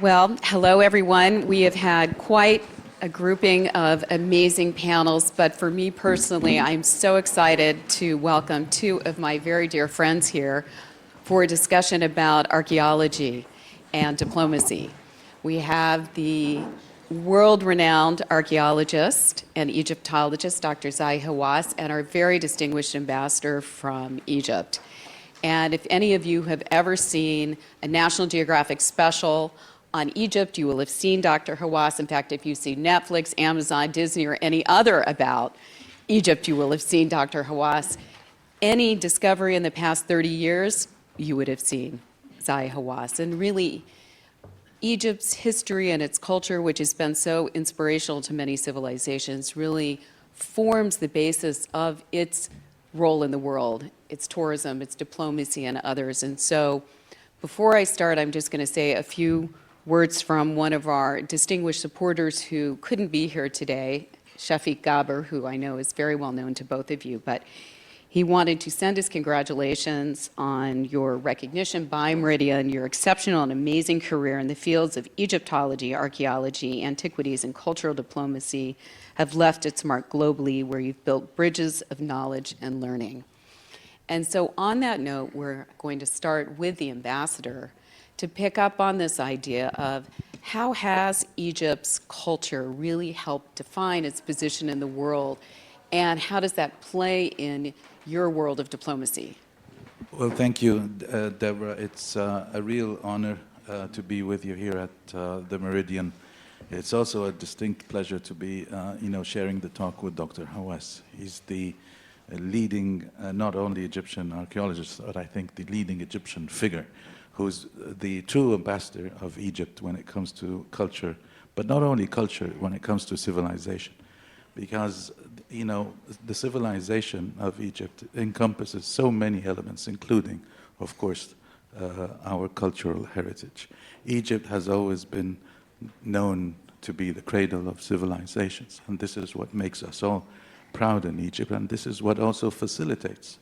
Well, hello everyone. We have had quite a grouping of amazing panels, but for me personally, I'm so excited to welcome two of my very dear friends here for a discussion about archaeology and diplomacy. We have the world-renowned archaeologist and Egyptologist, Dr. Zahi Hawass, and our very distinguished ambassador from Egypt. And if any of you have ever seen a National Geographic special on Egypt, you will have seen Dr. Hawass. In fact, if you've seen Netflix, Amazon, Disney, or any other about Egypt, you will have seen Dr. Hawass. Any discovery in the past 30 years, you would have seen Zahi Hawass. And really, Egypt's history and its culture, which has been so inspirational to many civilizations, really forms the basis of its role in the world, its tourism, its diplomacy, and others. And so before I start, I'm just going to say a few words from one of our distinguished supporters who couldn't be here today, Shafiq Gaber, who I know is very well known to both of you, but he wanted to send his congratulations on your recognition by Meridian, your exceptional and amazing career in the fields of Egyptology, archaeology, antiquities, and cultural diplomacy have left its mark globally, where you've built bridges of knowledge and learning. And so on that note, we're going to start with the ambassador to pick up on this idea of how has Egypt's culture really helped define its position in the world, and how does that play in your world of diplomacy? Well, thank you, Deborah. It's a real honor to be with you here at the Meridian. It's also a distinct pleasure to be, sharing the talk with Dr. Hawass. He's the leading, not only Egyptian archaeologist, but I think the leading Egyptian figure, who's the true ambassador of Egypt when it comes to culture, but not only culture, when it comes to civilization. Because, the civilization of Egypt encompasses so many elements, including, of course, our cultural heritage. Egypt has always been known to be the cradle of civilizations, and this is what makes us all proud in Egypt, and this is what also facilitates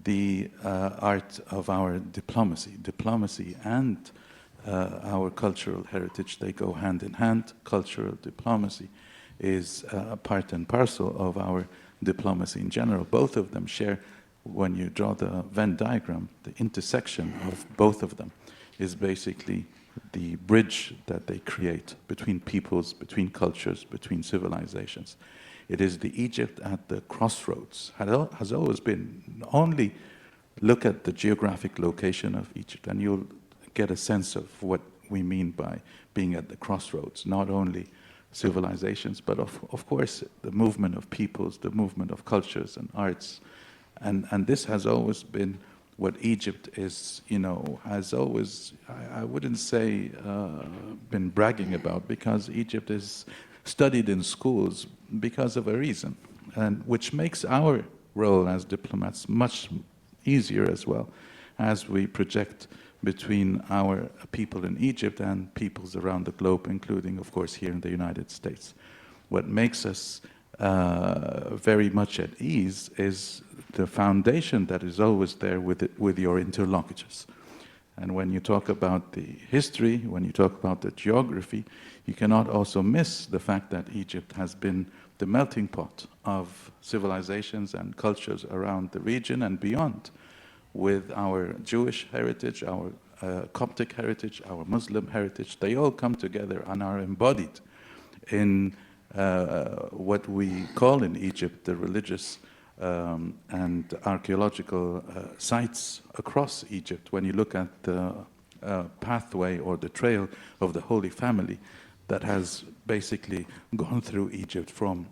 the art of our diplomacy. Diplomacy and our cultural heritage, they go hand in hand. Cultural diplomacy is part and parcel of our diplomacy in general. Both of them share, when you draw the Venn diagram, the intersection of both of them is basically the bridge that they create between peoples, between cultures, between civilizations. It is the Egypt at the crossroads, has always been. Only look at the geographic location of Egypt and you'll get a sense of what we mean by being at the crossroads, not only civilizations, but of course the movement of peoples, the movement of cultures and arts. And this has always been what Egypt is, has always, I wouldn't say been bragging about, because Egypt is studied in schools because of a reason, and which makes our role as diplomats much easier as well, as we project between our people in Egypt and peoples around the globe, including, of course, here in the United States. What makes us very much at ease is the foundation that is always there with your interlocutors. And when you talk about the history, when you talk about the geography, you cannot also miss the fact that Egypt has been the melting pot of civilizations and cultures around the region and beyond, with our Jewish heritage, our Coptic heritage, our Muslim heritage. They all come together and are embodied in what we call in Egypt the religious and archaeological sites across Egypt. When you look at the pathway or the trail of the Holy Family that has basically gone through Egypt from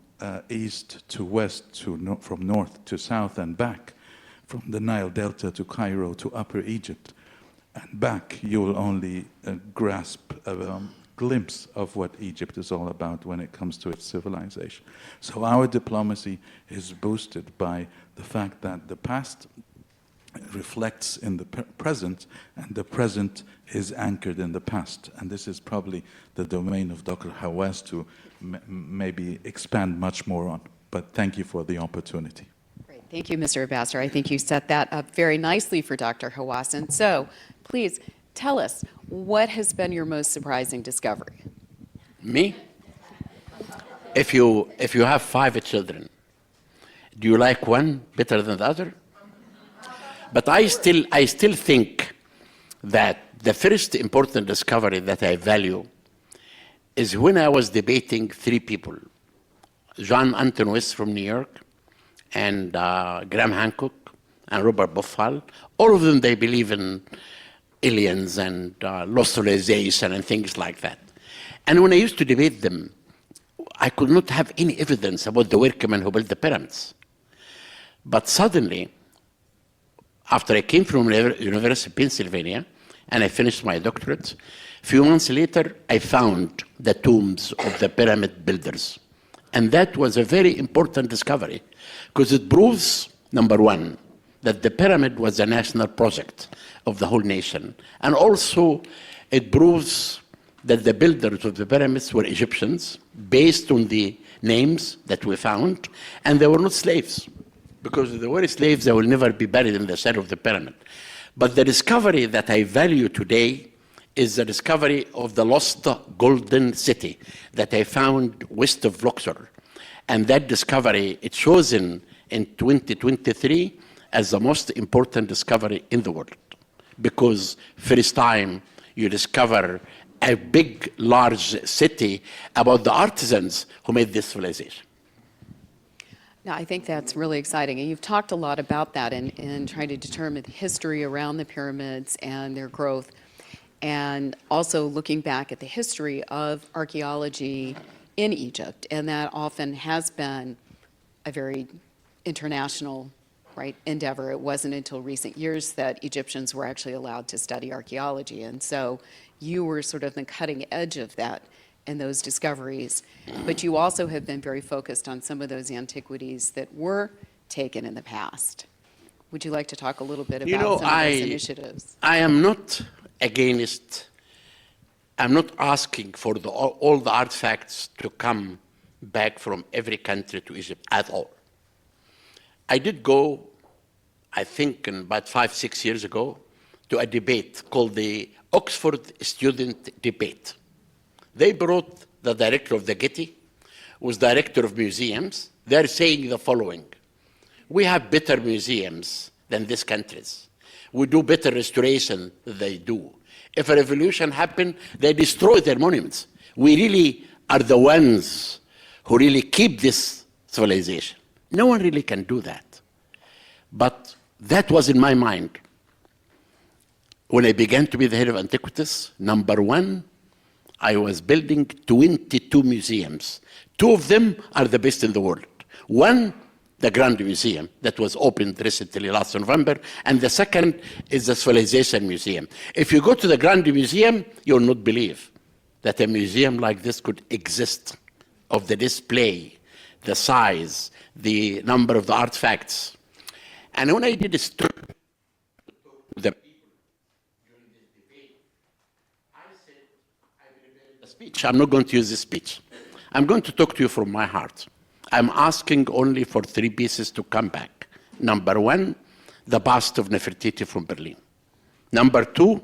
east to west, from north to south and back, from the Nile Delta to Cairo to Upper Egypt and back, you will only grasp a glimpse of what Egypt is all about when it comes to its civilization. So our diplomacy is boosted by the fact that the past reflects in the present, and the present is anchored in the past. And this is probably the domain of Dr. Hawass to maybe expand much more on. But thank you for the opportunity. Great. Thank you, Mr. Ambassador. I think you set that up very nicely for Dr. Hawass. And so, please, Tell us, what has been your most surprising discovery? Me? If you have 5 children, do you like one better than the other? But I still think that the first important discovery that I value is when I was debating 3 people, John Anton West from New York, and Graham Hancock, and Robert Buffal. All of them, they believe in aliens and lost civilization and things like that. And when I used to debate them, I could not have any evidence about the workmen who built the pyramids. But suddenly, after I came from University of Pennsylvania, and I finished my doctorate, a few months later, I found the tombs of the pyramid builders. And that was a very important discovery, because it proves, number one, that the pyramid was a national project of the whole nation. And also, it proves that the builders of the pyramids were Egyptians, based on the names that we found, and they were not slaves. Because if they were slaves, they will never be buried in the center of the pyramid. But the discovery that I value today is the discovery of the lost golden city that I found west of Luxor. And that discovery, it's chosen in 2023 as the most important discovery in the world. Because first time you discover a big, large city about the artisans who made this civilization. Now, I think that's really exciting. And you've talked a lot about that in trying to determine the history around the pyramids and their growth, and also looking back at the history of archaeology in Egypt. And that often has been a very international, right, endeavor. It wasn't until recent years that Egyptians were actually allowed to study archaeology. And so you were sort of the cutting edge of that and those discoveries, but you also have been very focused on some of those antiquities that were taken in the past. Would you like to talk a little bit about some of those initiatives? I am not against, I'm not asking for all the artifacts to come back from every country to Egypt at all. I did go, I think about 5-6 years ago, to a debate called the Oxford Student Debate. They brought the director of the Getty, who was director of museums. They're saying the following: we have better museums than these countries. We do better restoration than they do. If a revolution happened, they destroy their monuments. We really are the ones who really keep this civilization. No one really can do that. But that was in my mind. When I began to be the head of Antiquities, number one, I was building 22 museums. 2 of them are the best in the world. One, the Grand Museum, that was opened recently last November, and the second is the Civilization Museum. If you go to the Grand Museum, you'll not believe that a museum like this could exist, of the display, the size, the number of the artifacts. And when I did a story to the people during this debate, I said, I prepared a speech. I'm not going to use this speech. I'm going to talk to you from my heart. I'm asking only for 3 pieces to come back. Number 1, the bust of Nefertiti from Berlin. Number 2,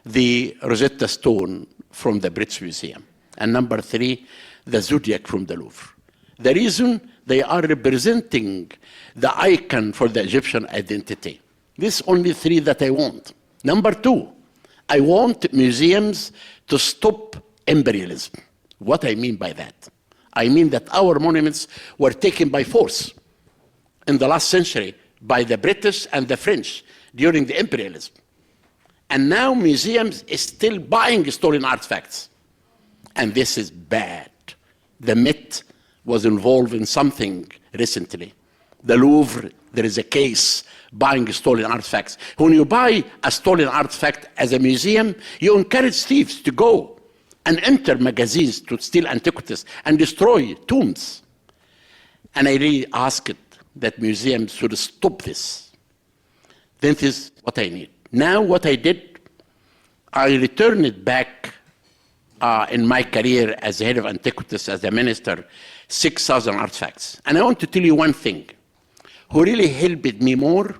the Rosetta Stone from the British Museum. And number 3, the Zodiac from the Louvre. The reason, they are representing the icon for the Egyptian identity. These only 3 that I want. Number 2, I want museums to stop imperialism. What I mean by that? I mean that our monuments were taken by force in the last century by the British and the French during the imperialism. And now museums are still buying stolen artifacts. And this is bad. The Met was involved in something recently. The Louvre, there is a case buying stolen artifacts. When you buy a stolen artifact as a museum, you encourage thieves to go and enter magazines to steal antiquities and destroy tombs. And I really asked that museums should stop this. This is what I need. Now what I did, I returned it back in my career as head of Antiquities, as a minister, 6,000 artifacts. And I want to tell you one thing. Who really helped me more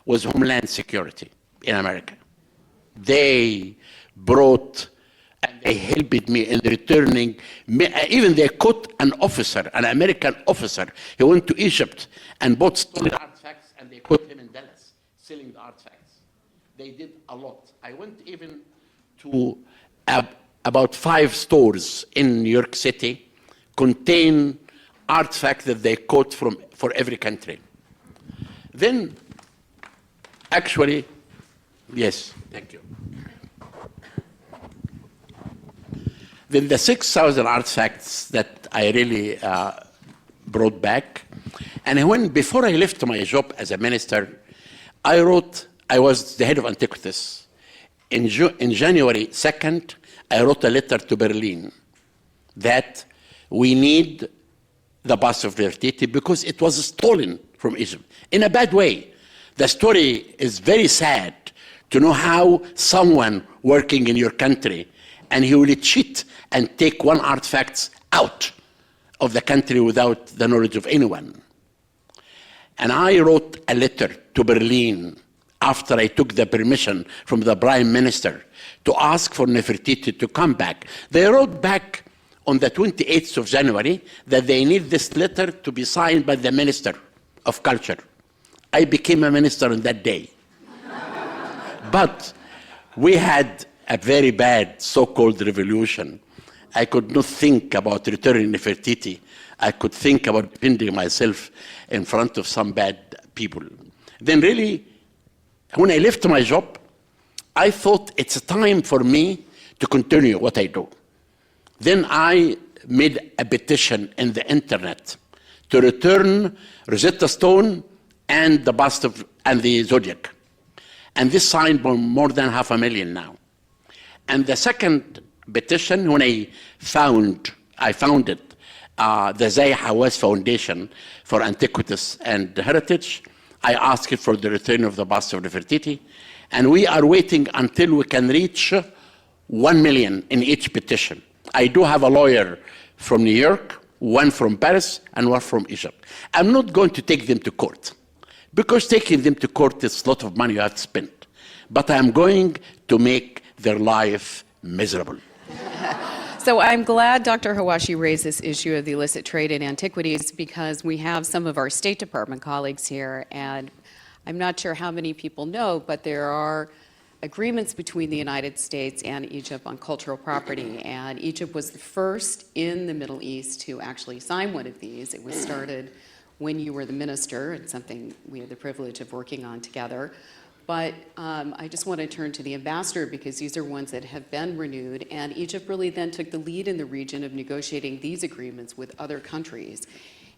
was Homeland Security in America. They brought and they helped me in returning. Even they caught an officer, an American officer. He went to Egypt and bought stolen artifacts, and they caught him in Dallas selling the artifacts. They did a lot. I went even to about 5 stores in New York City contain artifacts that they caught for every country. Then, actually, yes, thank you. Then the 6,000 artifacts that I really brought back, and before I left my job as a minister, I was the head of Antiquities. In January 2nd, I wrote a letter to Berlin that we need the bust of Nefertiti because it was stolen from Egypt in a bad way. The story is very sad to know how someone working in your country and he will cheat and take one artifact out of the country without the knowledge of anyone. And I wrote a letter to Berlin after I took the permission from the Prime Minister to ask for Nefertiti to come back. They wrote back on the 28th of January that they need this letter to be signed by the Minister of Culture. I became a minister on that day. But we had a very bad so-called revolution. I could not think about returning Nefertiti. I could think about defending myself in front of some bad people. Then really, when I left my job, I thought it's time for me to continue what I do. Then I made a petition in the internet to return Rosetta Stone and the bust and the Zodiac. And this signed by more than 500,000 now. And the second petition, when I founded the Zahi Hawass Foundation for Antiquities and Heritage, I asked for the return of the bust of Nefertiti. And we are waiting until we can reach 1 million in each petition. I do have a lawyer from New York, one from Paris, and one from Egypt. I'm not going to take them to court, because taking them to court is a lot of money you have to spend. But I'm going to make their life miserable. So I'm glad, Dr. Hawass, you raised this issue of the illicit trade in antiquities, because we have some of our State Department colleagues here, and I'm not sure how many people know, but there are agreements between the United States and Egypt on cultural property, and Egypt was the first in the Middle East to actually sign one of these. It was started when you were the minister. It's something we had the privilege of working on together. But I just want to turn to the ambassador, because these are ones that have been renewed, and Egypt really then took the lead in the region of negotiating these agreements with other countries.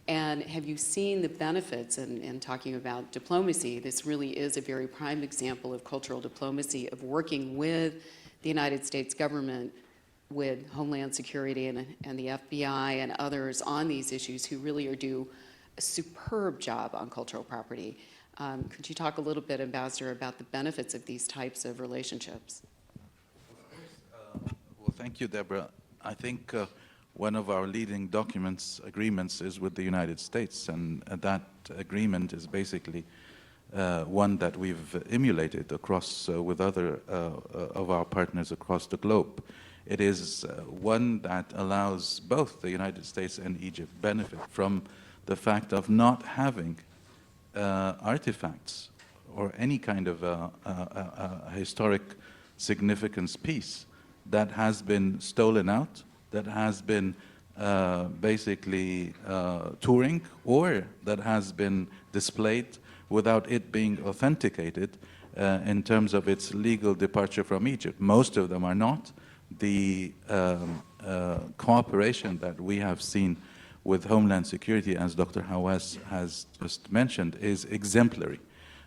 And have you seen the benefits in talking about diplomacy? This really is a very prime example of cultural diplomacy, of working with the United States government, with Homeland Security and the FBI and others on these issues, who really do a superb job on cultural property. Could you talk a little bit, Ambassador, about the benefits of these types of relationships? Well, thank you, Deborah. I think one of our leading agreements is with the United States, and that agreement is basically one that we've emulated across with other of our partners across the globe. It is one that allows both the United States and Egypt benefit from the fact of not having artifacts or any kind of historic significance piece that has been stolen out, that has been basically touring, or that has been displayed without it being authenticated in terms of its legal departure from Egypt. Most of them are not. The cooperation that we have seen with Homeland Security, as Dr. Hawass has just mentioned, is exemplary.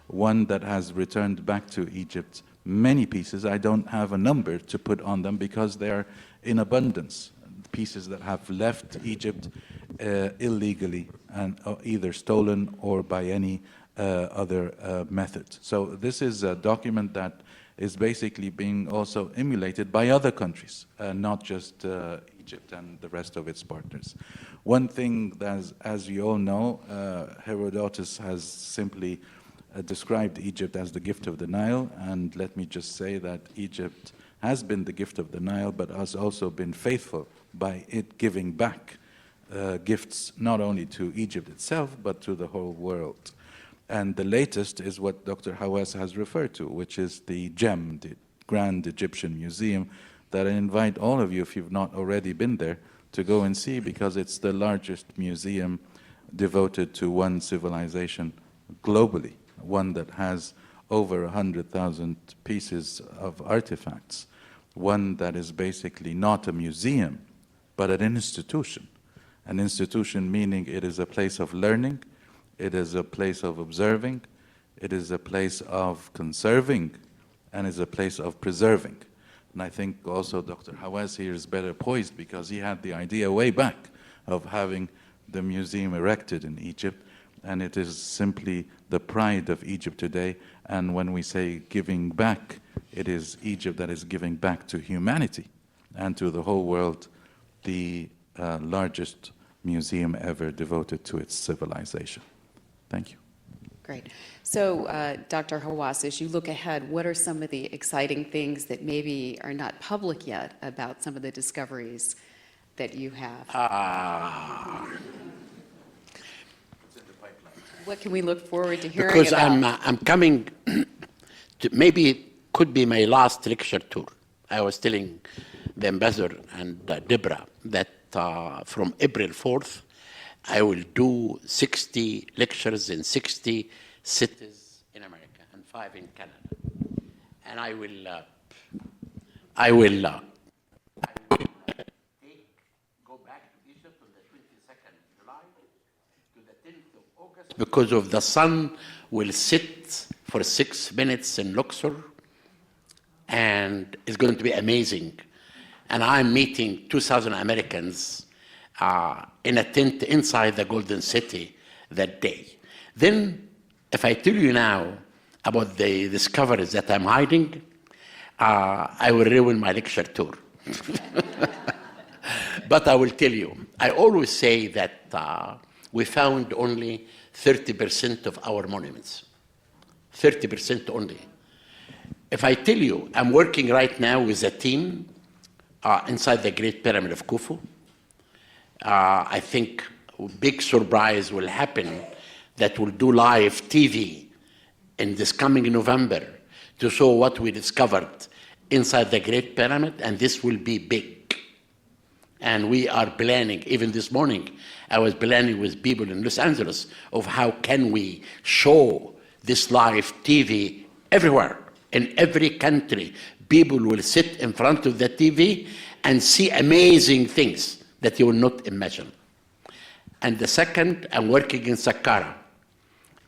One that has returned back to Egypt many pieces. I don't have a number to put on them because they are in abundance. Pieces that have left Egypt illegally and either stolen or by any other method. So this is a document that is basically being also emulated by other countries, not just Egypt and the rest of its partners. One thing that, as you all know, Herodotus has simply described Egypt as the gift of the Nile, and let me just say that Egypt has been the gift of the Nile, but has also been faithful by it giving back gifts not only to Egypt itself, but to the whole world. And the latest is what Dr. Hawass has referred to, which is the GEM, the Grand Egyptian Museum, that I invite all of you, if you've not already been there, to go and see, because it's the largest museum devoted to one civilization globally, one that has over 100,000 pieces of artifacts, one that is basically not a museum, but an institution. An institution meaning it is a place of learning, it is a place of observing, it is a place of conserving, and is a place of preserving. And I think also Dr. Hawass here is better poised because he had the idea way back of having the museum erected in Egypt, and it is simply the pride of Egypt today. And when we say giving back, it is Egypt that is giving back to humanity and to the whole world the largest museum ever devoted to its civilization. Thank you. Great. So, Dr. Hawass, as you look ahead, what are some of the exciting things that maybe are not public yet about some of the discoveries that you have? What can we look forward to hearing because about? I'm coming to, maybe it could be my last lecture tour. I was telling the ambassador and Deborah that from April 4th, I will do 60 lectures in 60 cities in America and 5 in Canada. And I will go back to Egypt on the 22nd of July to the 10th of August because of the sun will sit for 6 minutes in Luxor, and it's going to be amazing. And I'm meeting 2,000 Americans in a tent inside the Golden City that day. Then, if I tell you now about the discoveries that I'm hiding, I will ruin my lecture tour. But I will tell you, I always say that we found only 30% of our monuments. 30% only. If I tell you, I'm working right now with a team inside the Great Pyramid of Khufu. I think a big surprise will happen that we'll do live TV in this coming November to show what we discovered inside the Great Pyramid, and this will be big. And we are planning, even this morning, I was planning with people in Los Angeles of how can we show this live TV everywhere, in every country. People will sit in front of the TV and see amazing things that you will not imagine. And the second, I'm working in Saqqara.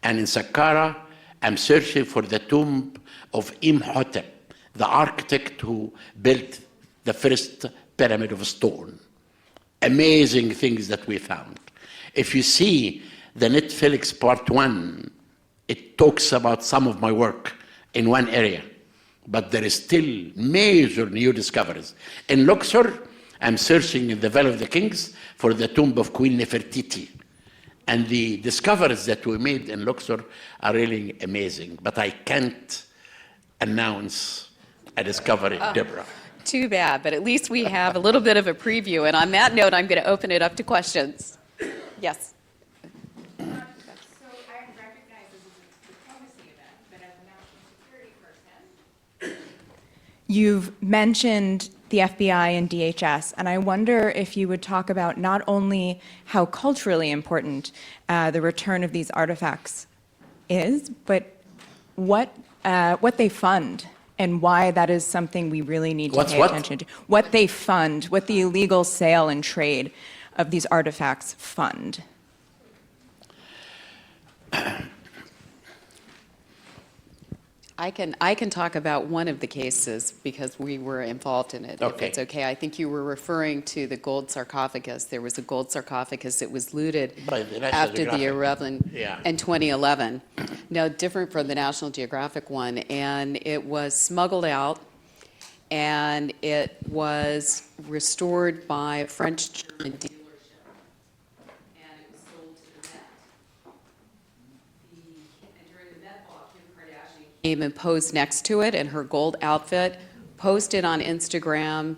And in Saqqara, I'm searching for the tomb of Imhotep, the architect who built the first pyramid of stone. Amazing things that we found. If you see the Netflix part 1, it talks about some of my work in one area, but there is still major new discoveries. In Luxor, I'm searching in the Valley of the Kings for the tomb of Queen Nefertiti. And the discoveries that we made in Luxor are really amazing, but I can't announce a discovery, Deborah. Too bad, but at least we have a little bit of a preview. And on that note, I'm going to open it up to questions. Yes. So I recognize this is a diplomacy event, but as a national security person, you've mentioned the FBI and DHS, and I wonder if you would talk about not only how culturally important the return of these artifacts is, but what they fund and why that is something we really need to pay attention to. What they fund, what the illegal sale and trade of these artifacts fund. I can talk about one of the cases because we were involved in it. Okay. If it's okay. I think you were referring to the gold sarcophagus. There was a gold sarcophagus that was looted By the National after the Geographic. 11 in 2011. Now, different from the National Geographic one, and it was smuggled out, and it was restored by a French-German dealership, and it was sold to the Met. And during the Met Ball, Kim Kardashian came and posed next to it in her gold outfit, posted on Instagram.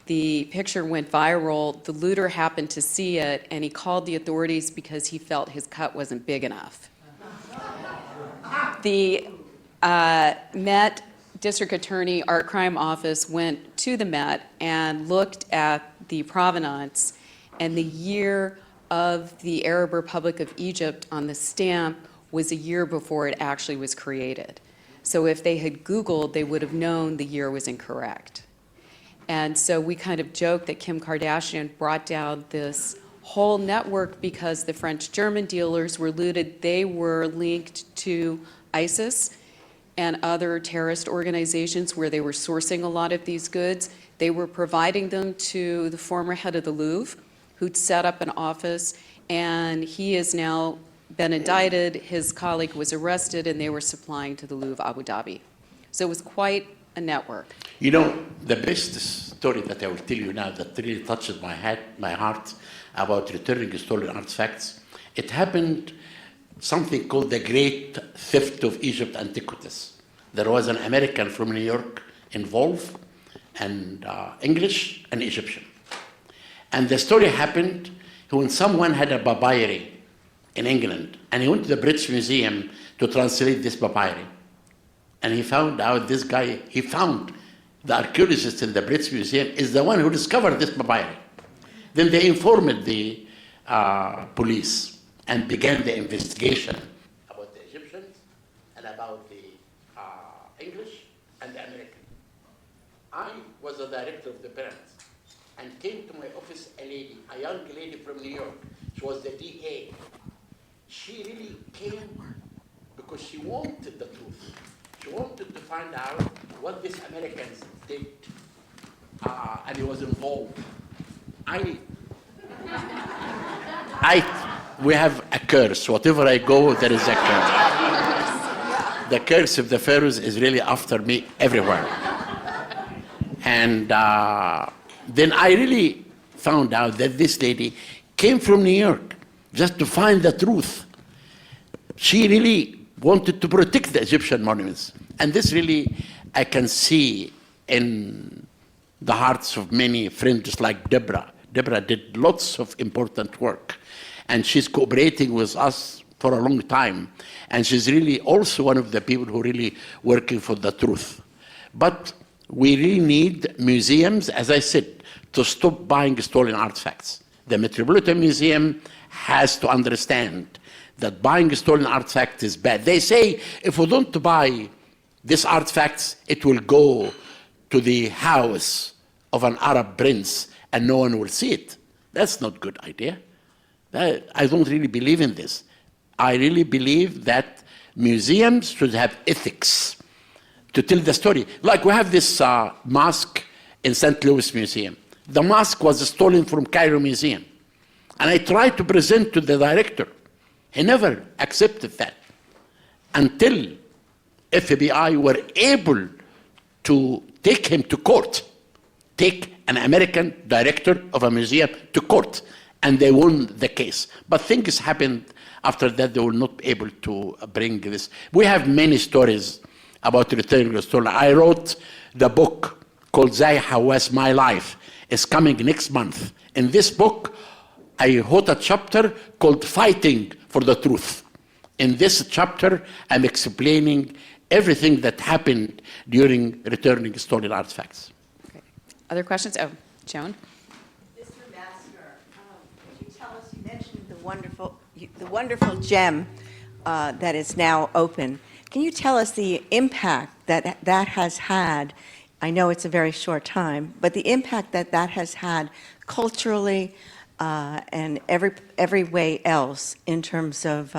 The picture went viral. The looter happened to see it, and he called the authorities because he felt his cut wasn't big enough. The Met District Attorney Art Crime Office went to the Met and looked at the provenance and the year of the Arab Republic of Egypt on the stamp was a year before it actually was created. So if they had Googled, they would have known the year was incorrect. And so we kind of joked that Kim Kardashian brought down this whole network because the French-German dealers were looted. They were linked to ISIS and other terrorist organizations where they were sourcing a lot of these goods. They were providing them to the former head of the Louvre, who'd set up an office, and he has now been indicted. His colleague was arrested, and they were supplying to the Louvre Abu Dhabi. So it was quite a network. You know, the best story that I will tell you now that really touches my heart about returning stolen artifacts, it happened something called the Great Theft of Egypt Antiquities. There was an American from New York involved, and English and Egyptian. And the story happened when someone had a papyri in England, and he went to the British Museum to translate this papyri. And he found out this guy, he found the archaeologist in the British Museum is the one who discovered this papyri. Then they informed the police and began the investigation about the Egyptians and about the English and the American. I was the director of the parents and came to my office a young lady from New York. She was the DA. She really came because she wanted the truth. She wanted to find out what these Americans did, and he was involved. We have a curse. Whatever I go, there is a curse. The curse of the pharaohs is really after me everywhere. And then I really found out that this lady came from New York just to find the truth. She really wanted to protect the Egyptian monuments. And this really, I can see in the hearts of many friends like Deborah. Deborah did lots of important work. And she's cooperating with us for a long time. And she's really also one of the people who really working for the truth. But we really need museums, as I said, to stop buying stolen artifacts. The Metropolitan Museum has to understand that buying stolen artifacts is bad. They say if we don't buy these artifacts, it will go to the house of an Arab prince and no one will see it. That's not a good idea. I don't really believe in this. I really believe that museums should have ethics to tell the story. Like we have this mosque in St. Louis Museum. The mosque was stolen from Cairo Museum. And I tried to present to the director. He never accepted that until FBI were able to take him to court, take an American director of a museum to court, and they won the case. But things happened after that. They were not able to bring this. We have many stories about returning the stolen. I wrote the book called Zahi Hawass, My Life. It's coming next month. In this book, I wrote a chapter called Fighting for the Truth. In this chapter, I'm explaining everything that happened during returning stolen artifacts. Great. Other questions? Oh, Joan? Mr. Masker, could you tell us, you mentioned the wonderful gem that is now open. Can you tell us the impact that that has had? I know it's a very short time, but the impact that that has had culturally and every way else in terms of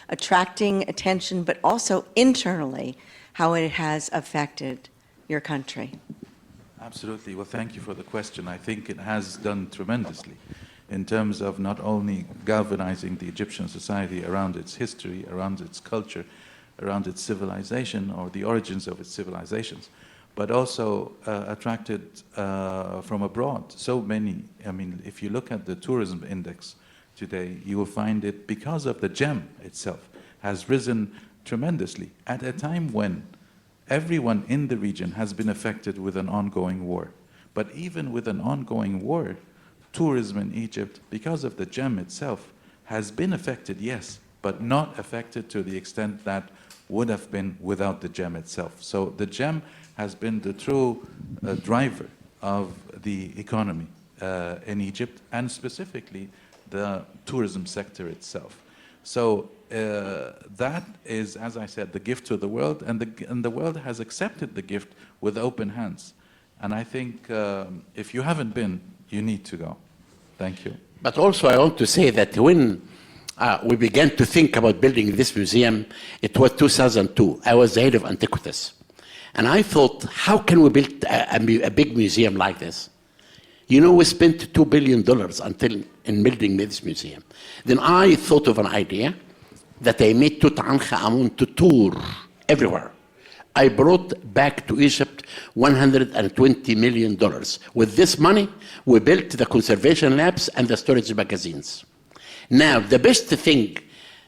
attracting attention, but also internally, how it has affected your country. Absolutely. Well, thank you for the question. I think it has done tremendously in terms of not only galvanizing the Egyptian society around its history, around its culture, around its civilization or the origins of its civilizations, but also attracted from abroad. So many, I mean, if you look at the tourism index today, you will find it, because of the gem itself, has risen tremendously at a time when Everyone in the region has been affected with an ongoing war. But even with an ongoing war, tourism in Egypt, because of the gem itself, has been affected, yes, but not affected to the extent that would have been without the gem itself. So the gem has been the true driver of the economy in Egypt, and specifically the tourism sector itself. So that is, as I said, the gift to the world, and the world has accepted the gift with open hands. And I think if you haven't been, you need to go. Thank you. But also I want to say that when we began to think about building this museum, it was 2002. I was the head of Antiquities. And I thought, how can we build a big museum like this? You know, we spent $2 billion in building this museum. Then I thought of an idea that I made Tutankhamun to tour everywhere. I brought back to Egypt $120 million. With this money, we built the conservation labs and the storage magazines. Now, the best thing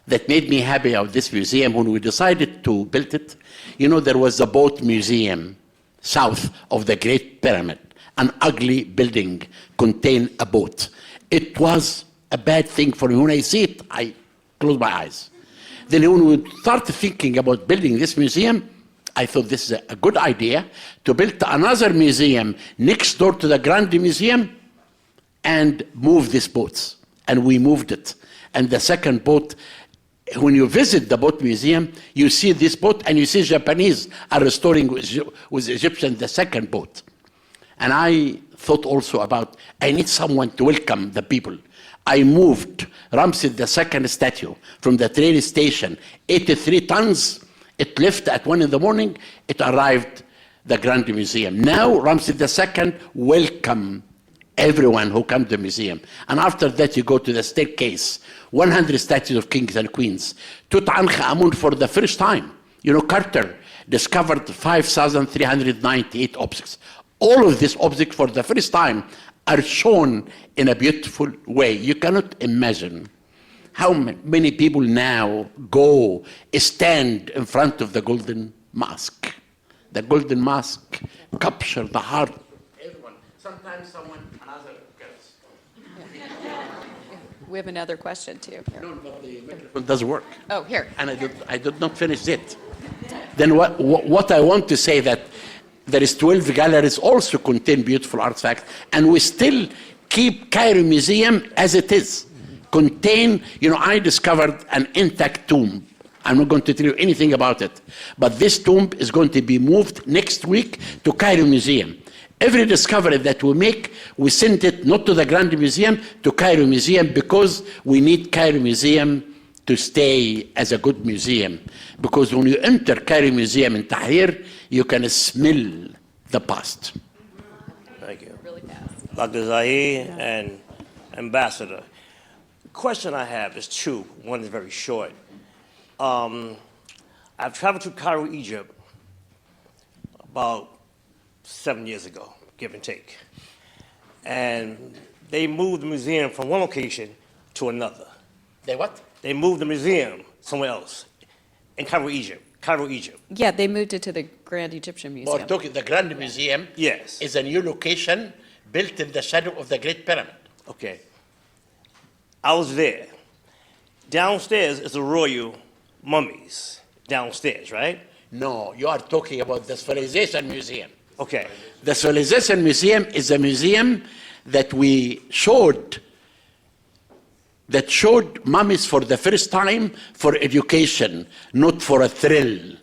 that made me happy about this museum when we decided to build it, you know, there was a boat museum south of the Great Pyramid. An ugly building contained a boat. It was a bad thing for me. When I see it, I close my eyes. Then when we started thinking about building this museum, I thought this is a good idea to build another museum next door to the Grand Museum and move these boats. And we moved it. And the second boat, when you visit the boat museum, you see this boat and you see Japanese are restoring with Egyptians the second boat. And I thought also about, I need someone to welcome the people. I moved Ramses II statue from the train station, 83 tons. It left at 1 in the morning, it arrived the Grand Museum. Now Ramses II welcome everyone who comes to the museum. And after that you go to the staircase, 100 statues of kings and queens. Tutankhamun for the first time. You know, Carter discovered 5,398 objects. All of these objects for the first time are shown in a beautiful way. You cannot imagine how many people now go stand in front of the golden mask. The golden mask captures the heart of everyone. Sometimes someone, another girls. We have another question too. Here. No, but the microphone doesn't work. Oh, here. And I did not finish it. Then what I want to say that there is 12 galleries also contain beautiful artifacts, and we still keep Cairo Museum as it is. Contain, you know, I discovered an intact tomb. I'm not going to tell you anything about it, but this tomb is going to be moved next week to Cairo Museum. Every discovery that we make, we send it not to the Grand Museum, to Cairo Museum, because we need Cairo Museum to stay as a good museum. Because when you enter Cairo Museum in Tahrir, you can smell the past. Thank you. Really fast. Dr. Zahi and Ambassador. The question I have is two. One is very short. I've traveled to Cairo, Egypt about 7 years ago, give and take. And they moved the museum from one location to another. They what? They moved the museum somewhere else in Cairo, Egypt. Cairo, Egypt. Yeah, they moved it to the Grand Egyptian Museum. Or talking, the Grand Museum Yes. is a new location built in the shadow of the Great Pyramid. Okay. I was there. Downstairs is the royal mummies. Downstairs, right? No, you are talking about the Civilization Museum. Okay. The Civilization Museum is a museum that we showed, that showed mummies for the first time for education, not for a thrill.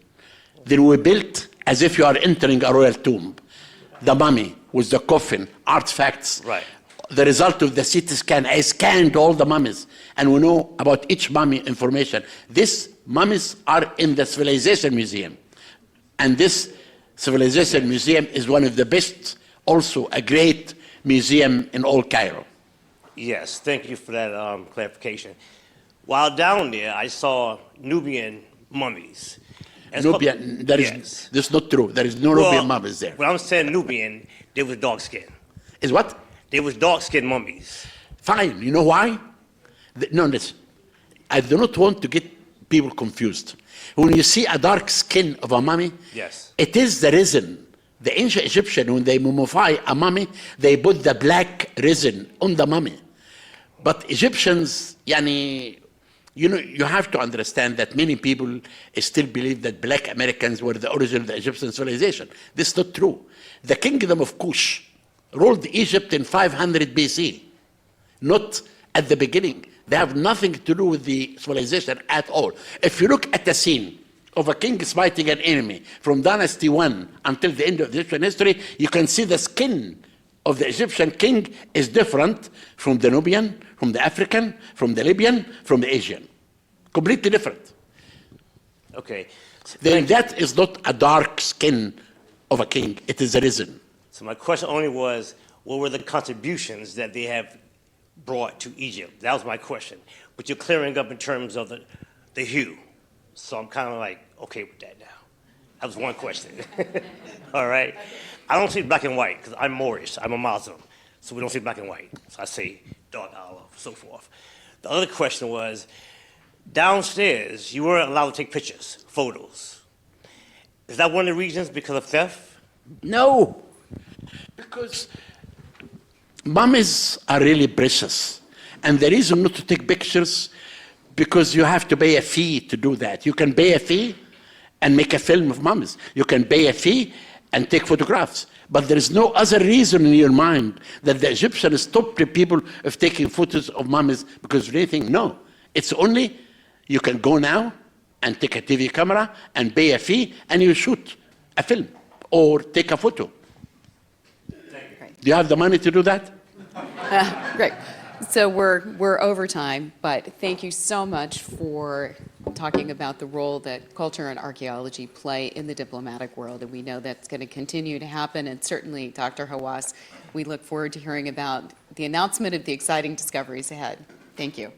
Then we built as if you are entering a royal tomb. The mummy with the coffin, artifacts. Right. The result of the CT scan, I scanned all the mummies, and we know about each mummy information. These mummies are in the Civilization Museum. And this Civilization Museum is one of the best, also a great museum in all Cairo. Yes, thank you for that clarification. While down there, I saw Nubian mummies. As Nubian, yes. This is not true. There is no Nubian mummies there. When I'm saying Nubian, they was dark skin. Is what? They was dark skinned mummies. Fine. You know why? No, listen. I do not want to get people confused. When you see a dark skin of a mummy, Yes. it is the resin. The ancient Egyptian, when they mummify a mummy, they put the black resin on the mummy. But Egyptians, yani, you know, you have to understand that many people still believe that black Americans were the origin of the Egyptian civilization. This is not true. The kingdom of Kush ruled Egypt in 500 BC, not at the beginning. They have nothing to do with the civilization at all. If you look at the scene of a king fighting an enemy from Dynasty 1 until the end of Egyptian history, you can see the skin of the Egyptian king is different from the Nubian, from the African, from the Libyan, from the Asian. Completely different. Okay. Then that is not a dark skin of a king, it is a resin. So my question only was, what were the contributions that they have brought to Egypt? That was my question. But you're clearing up in terms of the hue. So I'm kind of like, okay with that now. That was one question. All right? I don't see black and white because I'm Moorish. I'm a Muslim. So we don't see black and white. So I say dark olive, so forth. The other question was, downstairs, you weren't allowed to take pictures, photos. Is that one of the reasons because of theft? No, because mummies are really precious. And the reason not to take pictures, because you have to pay a fee to do that. You can pay a fee and make a film of mummies. You can pay a fee and take photographs. But there is no other reason in your mind that the Egyptians stopped the people of taking photos of mummies because of anything. No, it's only you can go now and take a TV camera and pay a fee and you shoot a film or take a photo. Do you have the money to do that? Great. So we're over time, but thank you so much for talking about the role that culture and archaeology play in the diplomatic world, and we know that's going to continue to happen. And certainly, Dr. Hawass, we look forward to hearing about the announcement of the exciting discoveries ahead. Thank you.